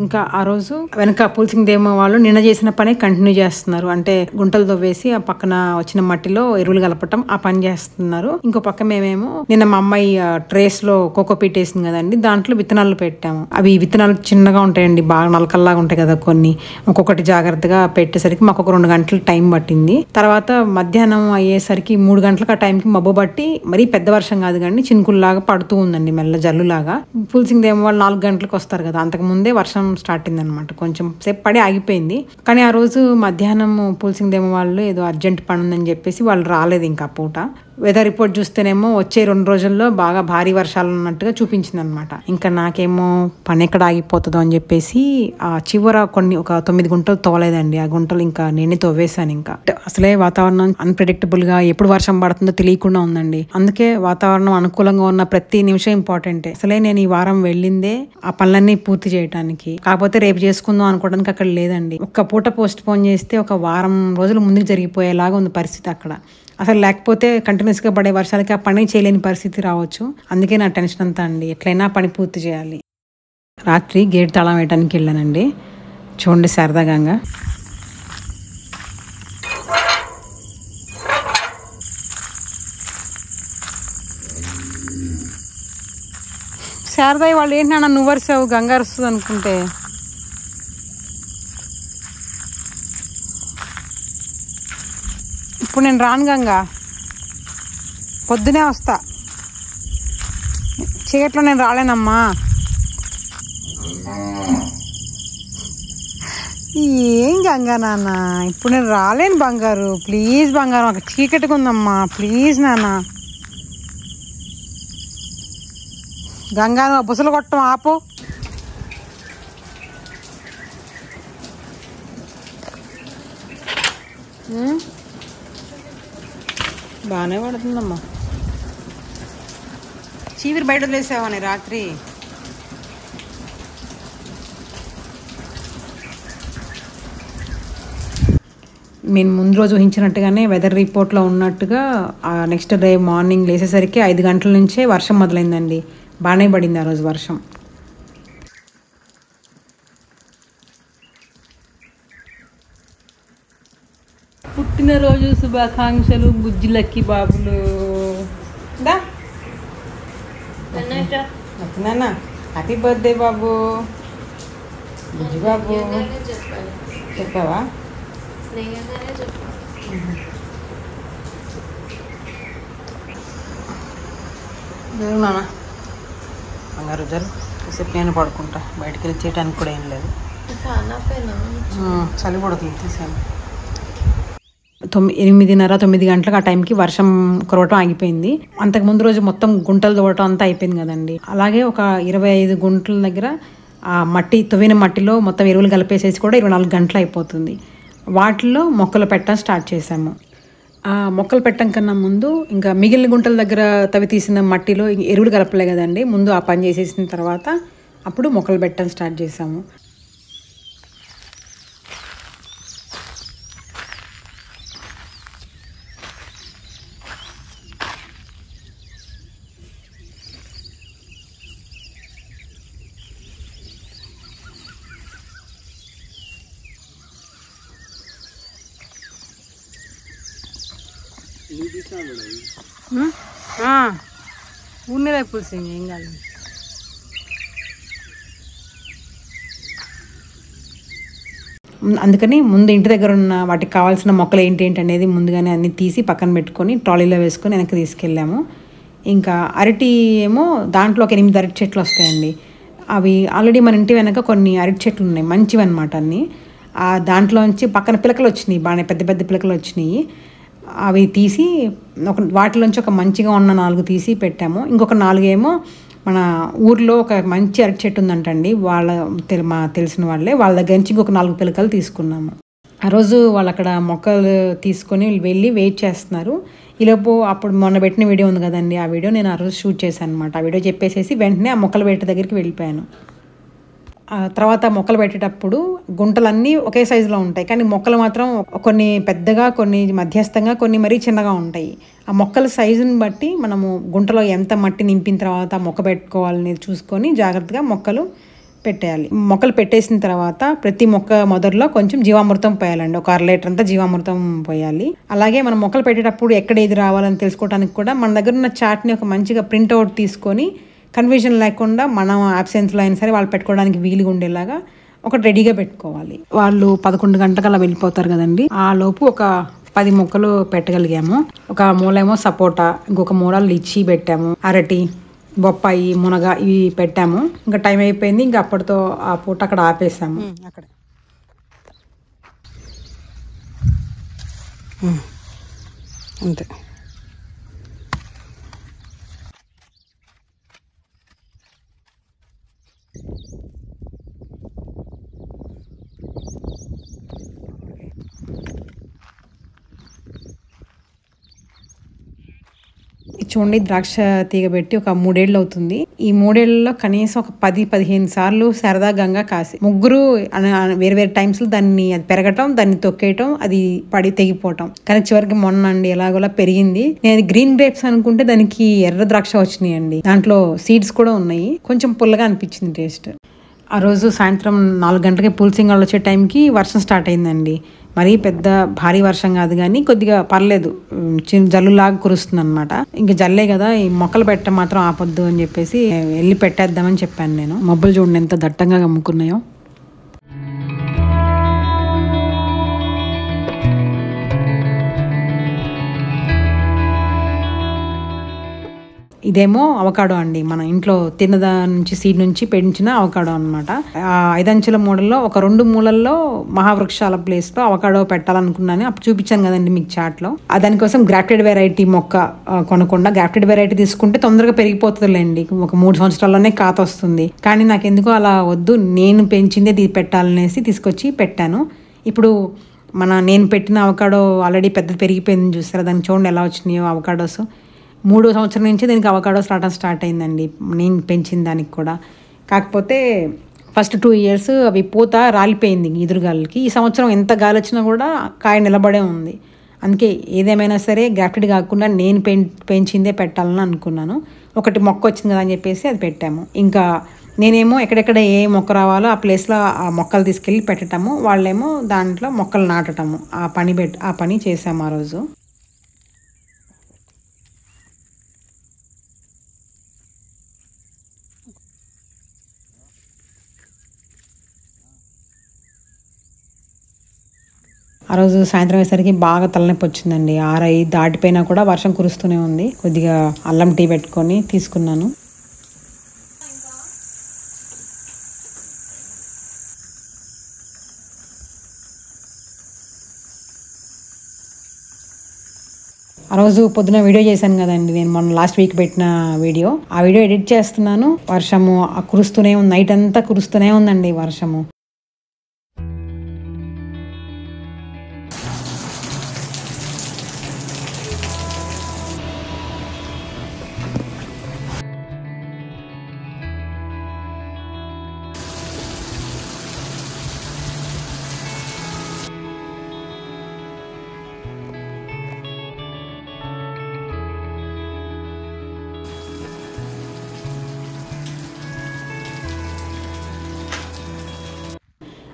ఇంకా ఆ రోజు వెనక పుల్సింగ్ దేమ వాళ్ళు నిన్న చేసిన పని కంటిన్యూ చేస్తున్నారు. అంటే గుంటలు తవ్వేసి ఆ పక్కన వచ్చిన మట్టిలో ఎరువులు కలపటం, ఆ పని చేస్తున్నారు. ఇంకో పక్క మేమేమో నిన్న మా అమ్మాయి ట్రేస్ లో కోకోపీట్ వేసింది కదండి, దాంట్లో విత్తనాలు పెట్టాము. అవి విత్తనాలు చిన్నగా ఉంటాయండి, బాగా నలకల్లాగా ఉంటాయి కదా కొన్ని, ఒక్కొక్కటి జాగ్రత్తగా పెట్టేసరికి మాకు ఒక 2 గంటలు టైం పట్టింది. తర్వాత మధ్యాహ్నం అయ్యేసరికి 3 గంటలకు ఆ టైంకి మబ్బు పట్టి, మరీ పెద్ద వర్షం కాదు కానీ చినుకుల్లాగా పడుతూ ఉందండి, మెల్ల జల్లులాగా. పుల్సింగ్ దేమ వాళ్ళు 4 గంటలకు వస్తారు కదా, అంతకు ముందే వర్షం స్టార్ట్ అయిందనమాట. కొంచెం సేపు పడి ఆగిపోయింది. కానీ ఆ రోజు మధ్యాహ్నం పుల్సింగ్ దేమ వాళ్ళు ఏదో అర్జెంట్ పని ఉందని చెప్పేసి వాళ్ళు రాలేదు ఇంకా పూట. వెదర్ రిపోర్ట్ చూస్తేనేమో వచ్చే 2 రోజుల్లో బాగా భారీ వర్షాలు ఉన్నట్టుగా చూపించింది అనమాట. ఇంకా నాకేమో పని ఎక్కడ ఆగిపోతుందో అని చెప్పేసి ఆ చివర ఒక 9 గుంటలు తోలేదండి. ఆ గుంటలు ఇంకా నేనే తవ్వేశాను. ఇంకా అసలే వాతావరణం అన్ప్రెడిక్టబుల్ గా ఎప్పుడు వర్షం పడుతుందో తెలియకుండా ఉందండి. అందుకే వాతావరణం అనుకూలంగా ఉన్న ప్రతి నిమిషం ఇంపార్టెంటే. అసలే నేను ఈ వారం వెళ్ళిందే ఆ పనులన్నీ పూర్తి చేయడానికి, కాకపోతే రేపు చేసుకుందాం అనుకోవడానికి అక్కడ లేదండి. ఒక్క పూట పోస్ట్ పోన్ చేస్తే ఒక వారం రోజులు ముందుకు జరిగిపోయేలాగా ఉంది పరిస్థితి అక్కడ. అసలు లేకపోతే కంటిన్యూస్గా పడే వర్షాలకి ఆ పని చేయలేని పరిస్థితి రావచ్చు. అందుకే నా టెన్షన్ అంతా అండి, ఎట్లయినా పని పూర్తి చేయాలి. రాత్రి గేట్ తాళం వేయడానికి వెళ్ళానండి. చూడండి సరదాగా శారదాయి వాళ్ళు ఏంటి నాన్న నువ్వు వరుసావు గంగా వస్తుంది అనుకుంటే. ఇప్పుడు నేను రాను గంగా, పొద్దునే వస్తా. చీకట్లో నేను రాలేనమ్మా. ఏం గంగా నాన్న, ఇప్పుడు నేను రాలేను బంగారు. ప్లీజ్ బంగారం, అక్కడ చీకటిగా ఉందమ్మా. ప్లీజ్ నాన్న. గంగా నువ్వు బుసలు కొట్టం ఆపు. బాగానే పడుతుందమ్మా. చీవిరి బయట వదిలేసావని రాత్రి. నేను ముందు రోజు ఊహించినట్టుగానే వెదర్ రిపోర్ట్లో ఉన్నట్టుగా నెక్స్ట్ డే మార్నింగ్ లేసేసరికి 5 గంటల నుంచే వర్షం మొదలైందండి. బాగానే పడింది ఆ రోజు వర్షం. పుట్టినరోజు శుభాకాంక్షలు బుజ్జిలక్కి బాబులు. నాన్న హ్యాపీ బర్త్డే బాబు. బుజ్జి బాబు చెప్పావా? నాన్న బంగారు జరు కాసేపు నేను పడుకుంటా. బయటకు వెళ్ళి చేయడానికి కూడా ఏం లేదు. చలి పడుతుంది. తీసాను 8:30 9 గంటలకు ఆ టైంకి వర్షం కురవటం ఆగిపోయింది. అంతకుముందు రోజు మొత్తం గుంటలు తవ్వటం అంతా అయిపోయింది కదండి. అలాగే ఒక 25 గుంటల దగ్గర ఆ మట్టి తవ్విన మట్టిలో మొత్తం ఎరువులు కలిపేసేసి కూడా 24 గంటలు అయిపోతుంది. వాటిల్లో మొక్కలు పెట్టడం స్టార్ట్ చేసాము. ఆ మొక్కలు పెట్టడం కన్నా ముందు ఇంకా మిగిలిన గుంటల దగ్గర తవ్వి తీసిన మట్టిలో ఎరువులు కలపలే కదండి. ముందు ఆ పని చేసేసిన తర్వాత అప్పుడు మొక్కలు పెట్టడం స్టార్ట్ చేసాము. ఉన్నదే పులుసు ఏం కాదు. అందుకని ముందు ఇంటి దగ్గర ఉన్న వాటికి కావాల్సిన మొక్కలు ఏంటి అనేది ముందుగానే అన్ని తీసి పక్కన పెట్టుకొని ట్రాలీలో వేసుకొని వెనక్కి తీసుకెళ్ళాము. ఇంకా అరటి ఏమో దాంట్లో ఒక 8 అరటి చెట్లు వస్తాయండి. అవి ఆల్రెడీ మన ఇంటి వెనక కొన్ని అరటి చెట్లు ఉన్నాయి, మంచివి అనమాట అన్నీ. దాంట్లోంచి పక్కన పిలకలు వచ్చినాయి, బాగానే పెద్ద పెద్ద పిలకలు వచ్చినాయి. అవి తీసి వాటిలోంచి ఒక మంచిగా ఉన్న 4 తీసి పెట్టాము. ఇంకొక 4 ఏమో మన ఊర్లో ఒక మంచి అరటి చెట్టు ఉందంటండి, మా తెలిసిన వాళ్ళ దగ్గర నుంచి ఇంకొక 4 పిలకలు తీసుకున్నాము. ఆ రోజు వాళ్ళు అక్కడ మొక్కలు తీసుకొని వెళ్ళి వెయిట్ చేస్తున్నారు. ఈలోపు అప్పుడు మొన్న పెట్టిన వీడియో ఉంది కదండి, ఆ వీడియో నేను ఆ రోజు షూట్ చేశాను అనమాట. ఆ వీడియో చెప్పేసేసి వెంటనే ఆ మొక్కలు పెట్టే దగ్గరికి వెళ్ళిపోయాను. తర్వాత మొక్కలు పెట్టేటప్పుడు గుంటలన్నీ ఒకే సైజులో ఉంటాయి, కానీ మొక్కలు మాత్రం కొన్ని పెద్దగా, కొన్ని మధ్యస్థంగా, కొన్ని మరీ చిన్నగా ఉంటాయి. ఆ మొక్కల సైజుని బట్టి మనము గుంటలో ఎంత మట్టి నింపిన తర్వాత మొక్క పెట్టుకోవాలని చూసుకొని జాగ్రత్తగా మొక్కలు పెట్టేయాలి. మొక్కలు పెట్టేసిన తర్వాత ప్రతి మొక్క మొదట్లో కొంచెం జీవామృతం పోయాలండి. ఒక 1/2 లీటర్ అంతా జీవామృతం పోయాలి. అలాగే మనం మొక్కలు పెట్టేటప్పుడు ఎక్కడ ఏది రావాలని తెలుసుకోవడానికి కూడా మన దగ్గర ఉన్న చార్ట్ని ఒక మంచిగా ప్రింట్అవుట్ తీసుకొని కన్ఫ్యూజన్ లేకుండా మనం అబ్సెన్స్లో అయినా సరే వాళ్ళు పెట్టుకోవడానికి వీలుగా ఉండేలాగా ఒకటి రెడీగా పెట్టుకోవాలి. వాళ్ళు 11 గంటకల్లా వెళ్ళిపోతారు కదండి. ఆ లోపు ఒక 10 మొక్కలు పెట్టగలిగాము. ఒక మూలేమో సపోటా, ఇంకొక మూల లిచ్చి పెట్టాము, అరటి, బొప్పాయి, మునగ ఇవి పెట్టాము. ఇంకా టైం అయిపోయింది, ఇంకా అప్పటితో ఆ పూట అక్కడ ఆపేసాము. అక్కడ అంతే. చూడండి, ద్రాక్ష తీగ పెట్టి ఒక 3 ఏళ్ళు అవుతుంది. ఈ 3 ఏళ్లలో కనీసం ఒక 10-15 సార్లు సరదా గంగా కాసి ముగ్గురు వేరే వేరే టైమ్స్ లో దాన్ని అది పెరగటం, దాన్ని తొక్కేయటం, అది పడి తెగిపోవటం. కానీ చివరికి మొన్న అండి ఎలాగోలా పెరిగింది. నేను గ్రీన్ గ్రేప్స్ అనుకుంటే దానికి ఎర్ర ద్రాక్ష వచ్చినాయి అండి. దాంట్లో సీడ్స్ కూడా ఉన్నాయి. కొంచెం పుల్లగా అనిపించింది టేస్ట్. ఆ రోజు సాయంత్రం 4 గంటలకి పులిసింగాళ్ళు వచ్చే టైంకి వర్షం స్టార్ట్ అయిందండి. మరీ పెద్ద భారీ వర్షం కాదు కానీ కొద్దిగా పర్లేదు, చిన్న జల్లులాగా కురుస్తుంది అనమాట. ఇంకా జల్లే కదా, ఈ మొక్కలు పెట్టడం మాత్రం ఆపొద్దు అని చెప్పేసి వెళ్ళి పెట్టేద్దామని చెప్పాను నేను. మబ్బులు చూడండి ఎంత దట్టంగా కమ్ముకున్నాయో. ఇదేమో అవకాడో అండి, మన ఇంట్లో తిన్నదా నుంచి సీడ్ నుంచి పెంచిన అవకాడో అనమాట. 5 అంచెల మోడల్లో ఒక 2 మూలల్లో మహావృక్షాల ప్లేస్లో అవకాడో పెట్టాలనుకున్నాను. అప్పుడు చూపించాను కదండి మీకు చాట్లో. దానికోసం గ్రాఫ్టెడ్ వెరైటీ మొక్క కొనకుండా గ్రాఫ్టెడ్ వెరైటీ తీసుకుంటే తొందరగా పెరిగిపోతుందిలేండి, ఒక 3 సంవత్సరాల్లోనే కాత వస్తుంది. కానీ నాకు ఎందుకో అలా వద్దు, నేను పెంచిందే పెట్టాలనేసి తీసుకొచ్చి పెట్టాను. ఇప్పుడు నేను పెట్టిన అవకాడో ఆల్రెడీ పెద్ద పెరిగిపోయింది చూసారా, దానికి చూడండి ఎలా వచ్చినాయో అవకాడోస్. 3వ సంవత్సరం నుంచి దీనికి అవకాడోస్ రావడం స్టార్ట్ అయిందండి, నేను పెంచిన దానికి కూడా. కాకపోతే ఫస్ట్ 2 ఇయర్స్ అవి పూత రాలిపోయింది ఎదురుగాలికి. ఈ సంవత్సరం ఎంత గాలి వచ్చినా కూడా కాయ నిలబడే ఉంది. అందుకే ఏదేమైనా సరే గ్రాఫ్టెడ్ కాకుండా నేను పెంచిందే పెట్టాలని అనుకున్నాను. ఒకటి మొక్క వచ్చింది కదా అని చెప్పేసి అది పెట్టాము. ఇంకా నేనేమో ఎక్కడెక్కడ ఏ మొక్క రావాలో ఆ ప్లేస్లో ఆ మొక్కలు తీసుకెళ్ళి పెట్టటము, వాళ్ళేమో దాంట్లో మొక్కలు నాటటము. ఆ పని చేసాము ఆ రోజు. ఆ రోజు సాయంత్రం అయ్యేసరికి బాగా తలనొప్పి వచ్చిందండి. 6 దాటిపోయినా కూడా వర్షం కురుస్తూనే ఉంది. కొద్దిగా అల్లం టీ పెట్టుకొని తీసుకున్నాను. ఆ రోజు పొద్దున వీడియో చేశాను కదండి నేను, మొన్న లాస్ట్ వీక్ పెట్టిన వీడియో. ఆ వీడియో ఎడిట్ చేస్తున్నాను, వర్షము కురుస్తూనే ఉంది, నైట్ అంతా కురుస్తూనే ఉందండి వర్షము.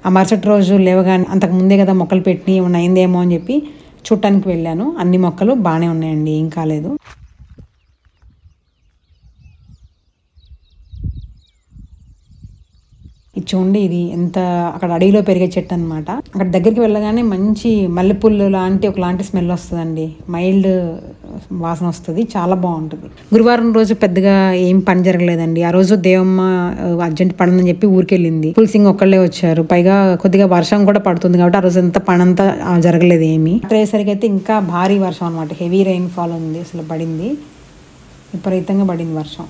ఆ మరుసటి రోజు లేవగానే అంతకు ముందే కదా మొక్కలు పెట్టి ఏమన్నా అయిందేమో అని చెప్పి చూడటానికి వెళ్ళాను. అన్ని మొక్కలు బాగానే ఉన్నాయండి, ఏం కాలేదు. ఇది చూడండి, ఇది ఎంత అక్కడ అడవిలో పెరిగే చెట్టు అనమాట. అక్కడ దగ్గరికి వెళ్ళగానే మంచి మల్లెపూలు లాంటి ఒకలాంటి స్మెల్ వస్తుందండి, మైల్డ్ వాసన వస్తుంది, చాలా బాగుంటుంది. గురువారం రోజు పెద్దగా ఏం పని జరగలేదండి. ఆ రోజు దేవమ్మ అర్జెంట్ పని అని చెప్పి ఊరికెళ్ళింది. పుల్సింగ్ ఒక్కళ్ళే వచ్చారు, పైగా కొద్దిగా వర్షం కూడా పడుతుంది కాబట్టి ఆ రోజు అంతా పని అంతా జరగలేదు ఏమి. అయ్యేసరికి అయితే ఇంకా భారీ వర్షం అనమాట, హెవీ రెయిన్ ఫాల్ ఉంది, అసలు పడింది, విపరీతంగా పడింది వర్షం.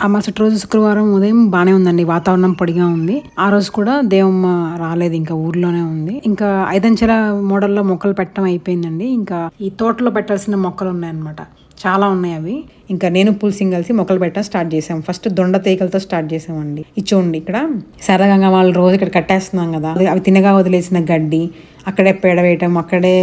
ఆ మరుసటి రోజు శుక్రవారం ఉదయం బాగానే ఉందండి, వాతావరణం పొడిగా ఉంది. ఆ రోజు కూడా దేవమ్మ రాలేదు, ఇంకా ఊర్లోనే ఉంది. ఇంకా 5 అంచెల మోడల్లో మొక్కలు పెట్టడం అయిపోయిందండి. ఇంకా ఈ తోటలో పెట్టాల్సిన మొక్కలు ఉన్నాయన్నమాట, చాలా ఉన్నాయి అవి. ఇంకా నేను పుల్సింగ్ కలిసి మొక్కలు పెట్టడం స్టార్ట్ చేసాం. ఫస్ట్ దొండ తీగలతో స్టార్ట్ చేసామండి. ఇది చూడండి, ఇక్కడ సరదాగా వాళ్ళు రోజు ఇక్కడ కట్టేస్తున్నాం కదా, అవి తినగా వదిలేసిన గడ్డి అక్కడే పేడవేయటం, అక్కడే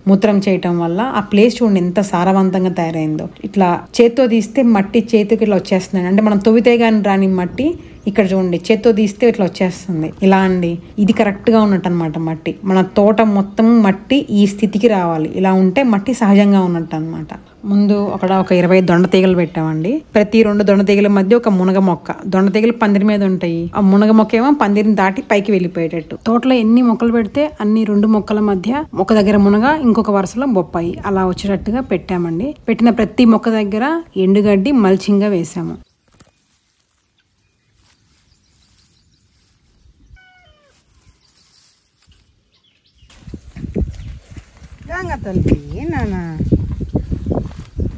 మూత్రం చేయటం వల్ల ఆ ప్లేస్ చూడండి ఎంత సారవంతంగా తయారైందో. ఇట్లా చేత్తో తీస్తే మట్టి చేతికి ఇట్లా వచ్చేస్తున్నాయి, అంటే మనం తవ్వితే కానీ రాని మట్టి ఇక్కడ చూడండి చేత్తో తీస్తే ఇట్లా వచ్చేస్తుంది. ఇలా అండి, ఇది కరెక్ట్గా ఉన్నట్టు అనమాట మట్టి. మన తోట మొత్తం మట్టి ఈ స్థితికి రావాలి, ఇలా ఉంటే మట్టి సహజంగా ఉన్నట్టు అనమాట. ముందు అక్కడ ఒక 20 దొండ తీగలు పెట్టామండి. ప్రతి 2 దొండ తీగల మధ్య ఒక మునగ మొక్క. దొండ తీగలు పందిరి మీద ఉంటాయి, ఆ మునగ మొక్క ఏమో పందిరిని దాటి పైకి వెళ్ళిపోయేటట్టు. తోటలో ఎన్ని మొక్కలు పెడితే అన్ని 2 మొక్కల మధ్య ఒక దగ్గర మునగ, ఇంకొక వరుసలో బొప్పాయి, అలా వచ్చేటట్టుగా పెట్టామండి. పెట్టిన ప్రతి మొక్క దగ్గర ఎండుగడ్డి మల్చింగ్గా వేసాము. తల్లి నాన్న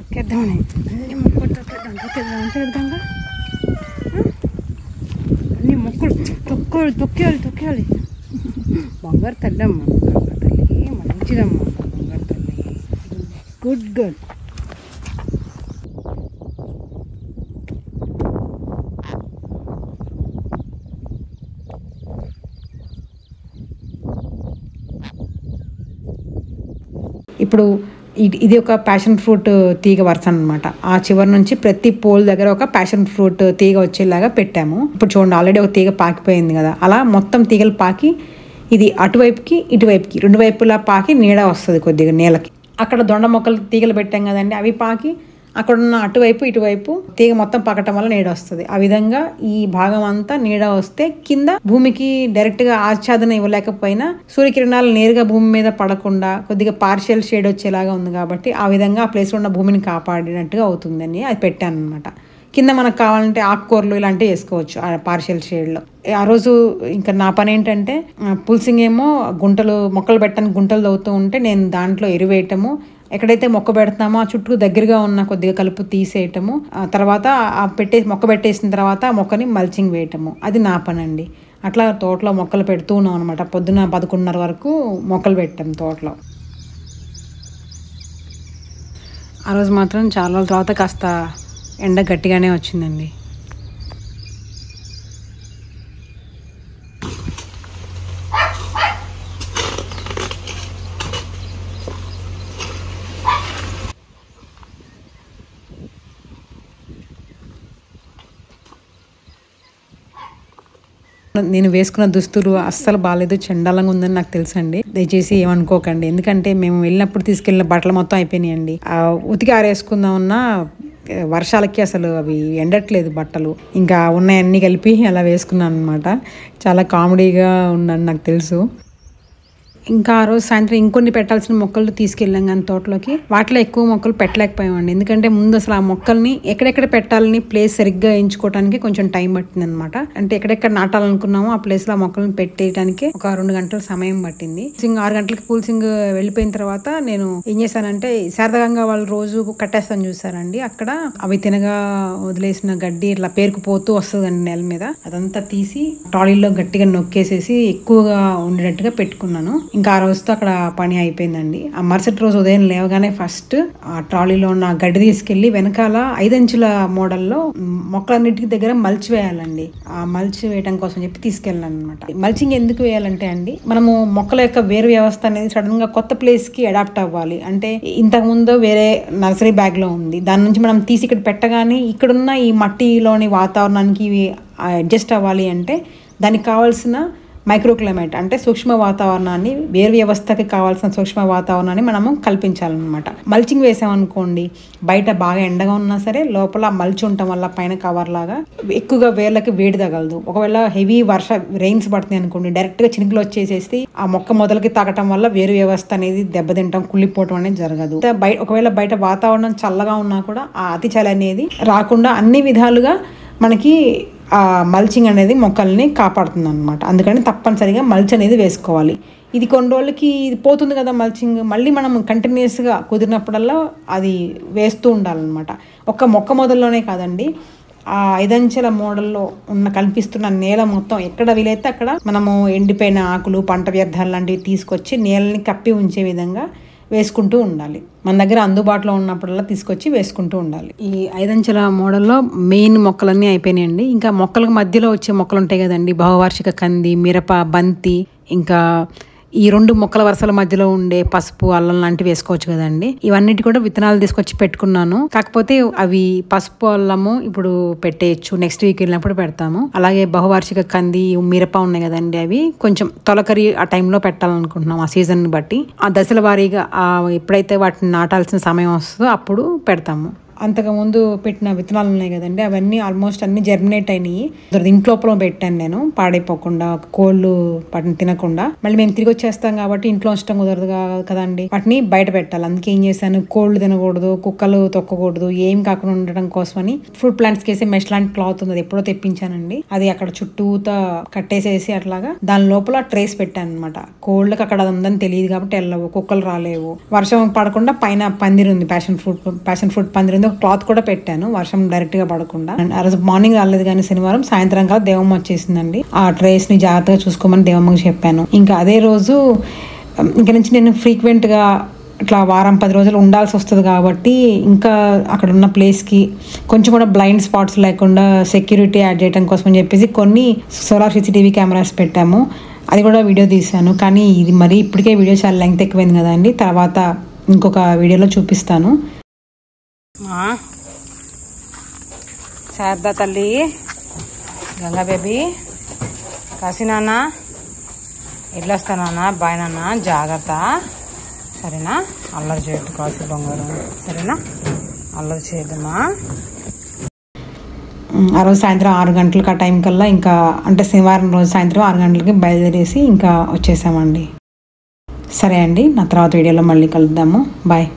ఎక్కేద్దామని అన్ని మొక్కలు అన్ని మొక్కలు తొక్కేయాలి. బంగారు తల్లి అమ్మ, బంగారు తల్లి మంచిదమ్మా, బంగారు తల్లి గుడ్ గర్ల్. ఇప్పుడు ఇది ఒక ప్యాషన్ ఫ్రూట్ తీగ వరుస అనమాట. ఆ చివరి నుంచి ప్రతి పోల్ దగ్గర ఒక ప్యాషన్ ఫ్రూట్ తీగ వచ్చేలాగా పెట్టాము. ఇప్పుడు చూడండి, ఆల్రెడీ ఒక తీగ పాకిపోయింది కదా, అలా మొత్తం తీగలు పాకి ఇది అటువైపుకి ఇటువైపుకి రెండు వైపులా పాకి నీడ వస్తుంది కొద్దిగా నేలకి. అక్కడ దొండ మొక్కలు తీగలు పెట్టాం కదండి, అవి పాకి అక్కడున్న అటువైపు ఇటువైపు తీగ మొత్తం పాకటం వల్ల నీడ వస్తుంది. ఆ విధంగా ఈ భాగం అంతా నీడ వస్తే కింద భూమికి డైరెక్ట్ గా ఆచ్ఛాదన ఇవ్వలేకపోయినా సూర్యకిరణాలు నేరుగా భూమి మీద పడకుండా కొద్దిగా పార్షియల్ షేడ్ వచ్చేలాగా ఉంది కాబట్టి ఆ విధంగా ఆ ప్లేస్ లో ఉన్న భూమిని కాపాడినట్టుగా అవుతుందని అది పెట్టాను అనమాట. కింద మనకు కావాలంటే ఆకుకూరలు ఇలాంటివి వేసుకోవచ్చు ఆ పార్షియల్ షేడ్లో. ఆ రోజు ఇంకా నా పని ఏంటంటే పుల్సింగ్ ఏమో గుంటలు మొక్కలు పెట్టడానికి గుంటలు తవ్వుతూ ఉంటే నేను దాంట్లో ఎరువేయటము, ఎక్కడైతే మొక్క పెడతామో ఆ చుట్టూ దగ్గరగా ఉన్న కొద్దిగా కలుపు తీసేయటము, తర్వాత ఆ మొక్క పెట్టేసిన తర్వాత ఆ మొక్కని మల్చింగ్ వేయటము, అది నా పని అండి. అట్లా తోటలో మొక్కలు పెడుతూ ఉన్నాం అనమాట. పొద్దున 11:30 వరకు మొక్కలు పెట్టాం తోటలో. ఆ రోజు మాత్రం చాలా రోజుల తర్వాత కాస్త ఎండ గట్టిగానే వచ్చిందండి. నేను వేసుకున్న దుస్తులు అస్సలు బాగాలేదు, చండాలంగా ఉందని నాకు తెలుసండి. దయచేసి ఏమనుకోకండి. ఎందుకంటే మేము వెళ్ళినప్పుడు తీసుకెళ్ళిన బట్టలు మొత్తం అయిపోయినాయండి. ఉతికి ఆరేసుకుందామన్నా వర్షాలకి అసలు అవి ఎండట్లేదు బట్టలు. ఇంకా ఉన్నాయన్నీ కలిపి అలా వేసుకున్నాను అనమాట. చాలా కామెడీగా ఉన్నాను నాకు తెలుసు. ఇంకా ఆ రోజు సాయంత్రం ఇంకొన్ని పెట్టాల్సిన మొక్కలు తీసుకెళ్ళాం కానీ తోటలోకి వాటిలో ఎక్కువ మొక్కలు పెట్టలేకపోయామండి. ఎందుకంటే ముందు అసలు ఆ మొక్కల్ని ఎక్కడెక్కడ పెట్టాలని ప్లేస్ సరిగ్గా ఎంచుకోవడానికి కొంచెం టైం పట్టింది అనమాట. అంటే ఎక్కడెక్కడ నాటాలనుకున్నామో ఆ ప్లేస్ లో ఆ మొక్కలను పెట్టేయడానికి ఒక 2 గంటల సమయం పట్టింది. 6 గంటలకి పూల్సింగ్ వెళ్ళిపోయిన తర్వాత నేను ఏం చేశానంటే శారదగంగా వాళ్ళు రోజు కట్టేస్తాను చూసారండి, అక్కడ అవి తినగా వదిలేసిన గడ్డి ఇట్లా పేరుకుపోతూ వస్తుందండి నేల మీద. అదంతా తీసి ట్రాలీలో గట్టిగా నొక్కేసేసి ఎక్కువగా ఉండేటట్టుగా పెట్టుకున్నాను. ఇంకా ఆ రోజుతో అక్కడ పని అయిపోయిందండి. ఆ మరుసటి రోజు ఉదయం లేవగానే ఫస్ట్ ఆ ట్రాలీలో ఉన్న గడ్డి తీసుకెళ్లి వెనకాల 5 అంచుల మోడల్లో మొక్కలన్నిటికి దగ్గర మల్చి వేయాలండి. ఆ మల్చి వేయడం కోసం చెప్పి తీసుకెళ్ళాను అనమాట. మల్చింగ్ ఎందుకు వేయాలంటే అండి, మనము మొక్కల యొక్క వేరు వ్యవస్థ అనేది సడన్ గా కొత్త ప్లేస్ కి అడాప్ట్ అవ్వాలి. అంటే ఇంతకు ముందు వేరే నర్సరీ బ్యాగ్ లో ఉంది, దాని నుంచి మనం తీసి ఇక్కడ పెట్టగానే ఇక్కడున్న ఈ మట్టిలోని వాతావరణానికి ఇవి అడ్జస్ట్ అవ్వాలి అంటే దానికి కావాల్సిన మైక్రో క్లైమేట్ అంటే సూక్ష్మ వాతావరణాన్ని, వేరు వ్యవస్థకి కావాల్సిన సూక్ష్మ వాతావరణాన్ని మనము కల్పించాలన్నమాట. మల్చింగ్ వేసామనుకోండి, బయట బాగా ఎండగా ఉన్నా సరే లోపల మల్చి ఉండటం వల్ల పైన కవర్ లాగా ఎక్కువగా వేర్లకి వేడి తగలదు. ఒకవేళ హెవీ రెయిన్స్ పడుతున్నాయి అనుకోండి, డైరెక్ట్ గా చినుకులు వచ్చేసేసి ఆ మొక్క మొదలకి తాకటం వల్ల వేరు వ్యవస్థ అనేది దెబ్బతింటాం, కుళ్ళిపోవటం అనేది జరగదు. ఒకవేళ బయట వాతావరణం చల్లగా ఉన్నా కూడా ఆ అతి చలి అనేది రాకుండా అన్ని విధాలుగా మనకి ఆ మల్చింగ్ అనేది మొక్కల్ని కాపాడుతుంది అనమాట. అందుకని తప్పనిసరిగా మల్చ్ అనేది వేసుకోవాలి. ఇది కొన్ని రోజులకి ఇది పోతుంది కదా మల్చింగ్, మళ్ళీ మనం కంటిన్యూస్గా కుదిరినప్పుడల్లా అది వేస్తూ ఉండాలన్నమాట. ఒక్క మొక్క మొదల్లోనే కాదండి, ఆ 5 అంచెల మోడల్లో కనిపిస్తున్న నేల మొత్తం ఎక్కడ వీలైతే అక్కడ మనము ఎండిపోయిన ఆకులు, పంట వ్యర్థాలు లాంటివి తీసుకొచ్చి నేలని కప్పి ఉంచే విధంగా వేసుకుంటూ ఉండాలి. మన దగ్గర అందుబాటులో ఉన్నప్పుడల్లా తీసుకొచ్చి వేసుకుంటూ ఉండాలి. ఈ 5 అంచెల మోడల్లో మెయిన్ మొక్కలన్నీ అయిపోయినాయండి. ఇంకా మొక్కలకు మధ్యలో వచ్చే మొక్కలు ఉంటాయి కదండి, బహువార్షిక కంది, మిరప, బంతి, ఇంకా ఈ 2 మొక్కల వరుసల మధ్యలో ఉండే పసుపు, అల్లం లాంటివి వేసుకోవచ్చు కదండి. ఇవన్నిటి కూడా విత్తనాలు తీసుకొచ్చి పెట్టుకున్నాను. కాకపోతే అవి పసుపు, అల్లము ఇప్పుడు పెట్టేయచ్చు, నెక్స్ట్ వీక్ వెళ్ళినప్పుడు పెడతాము. అలాగే బహువార్షిక కంది, మిరప ఉన్నాయి కదండి, అవి కొంచెం తొలకరి ఆ టైంలో పెట్టాలనుకుంటున్నాం, ఆ సీజన్ బట్టి. ఆ దశల వారీగా ఎప్పుడైతే వాటిని నాటాల్సిన సమయం వస్తుందో అప్పుడు పెడతాము. అంతకుముందు పెట్టిన విత్తనాలు ఉన్నాయి కదండి, అవన్నీ ఆల్మోస్ట్ అన్ని జర్మినేట్ అయినాయి. ఇంట్లోపల పెట్టాను నేను, పాడైపోకుండా, కోళ్ళు వాటిని తినకుండా. మళ్ళీ మేము తిరిగి వచ్చేస్తాం కాబట్టి ఇంట్లో ఉంచడం కుదరదు కదండి, వాటిని బయట పెట్టాలి. అందుకే ఏం చేశాను, కోళ్ళు తినకూడదు, కుక్కలు తొక్కకూడదు, ఏం కాకుండా ఉండడం కోసమని ఫ్రూట్ ప్లాంట్స్ కేసే మెష్ లాంటి క్లాత్ ఉంది, అది ఎప్పుడో తెప్పించానండి. అది అక్కడ చుట్టూతా కట్టేసేసి అట్లాగా దాని లోపల ట్రేస్ పెట్టాను అనమాట. కోళ్ళకి అక్కడ అది ఉందని తెలియదు కాబట్టి వెళ్ళవు, కుక్కలు రాలేవు. వర్షం పడకుండా పైన పందిరి ఉంది, ప్యాషన్ ఫ్రూట్ పందిరి ఉంది, కింద క్లాత్ కూడా పెట్టాను వర్షం డైరెక్ట్గా పడకుండా. ఆ రోజు మార్నింగ్ రాలేదు కానీ శనివారం సాయంత్రం కాదు దేవమ్మ వచ్చేసిందండి. ఆ ట్రేస్ని జాగ్రత్తగా చూసుకోమని దేవమ్మకి చెప్పాను. ఇంకా అదే రోజు ఇంక నుంచి నేను ఫ్రీక్వెంట్గా ఇట్లా వారం 10 రోజులు ఉండాల్సి వస్తుంది కాబట్టి ఇంకా అక్కడ ఉన్న ప్లేస్కి కొంచెం కూడా బ్లైండ్ స్పాట్స్ లేకుండా సెక్యూరిటీ యాడ్ చేయడం కోసం అని చెప్పేసి కొన్ని సోలార్ CCTV కెమెరాస్ పెట్టాము. అది కూడా వీడియో తీశాను. కానీ ఇది మరి ఇప్పటికే వీడియో చాలా లెంగ్త్ ఎక్కువైంది కదండి, తర్వాత ఇంకొక వీడియోలో చూపిస్తాను. శారదా తల్లి, గంగా బేబీ, కాశీ నాన్న, ఎట్లా వస్తానా బాయ్ నాన్న, జాగ్రత్త సరేనా, అల్లరి చేయొద్దు కాశీ బంగారం సరేనా, అల్లరి చేయద్దమ్మా. ఆ రోజు సాయంత్రం 6 గంటలకు ఆ టైం కల్లా ఇంకా అంటే శనివారం రోజు సాయంత్రం 6 గంటలకి బయలుదేరేసి ఇంకా వచ్చేసామండి. సరే అండి, నా తర్వాత వీడియోలో మళ్ళీ కలుద్దాము. బాయ్.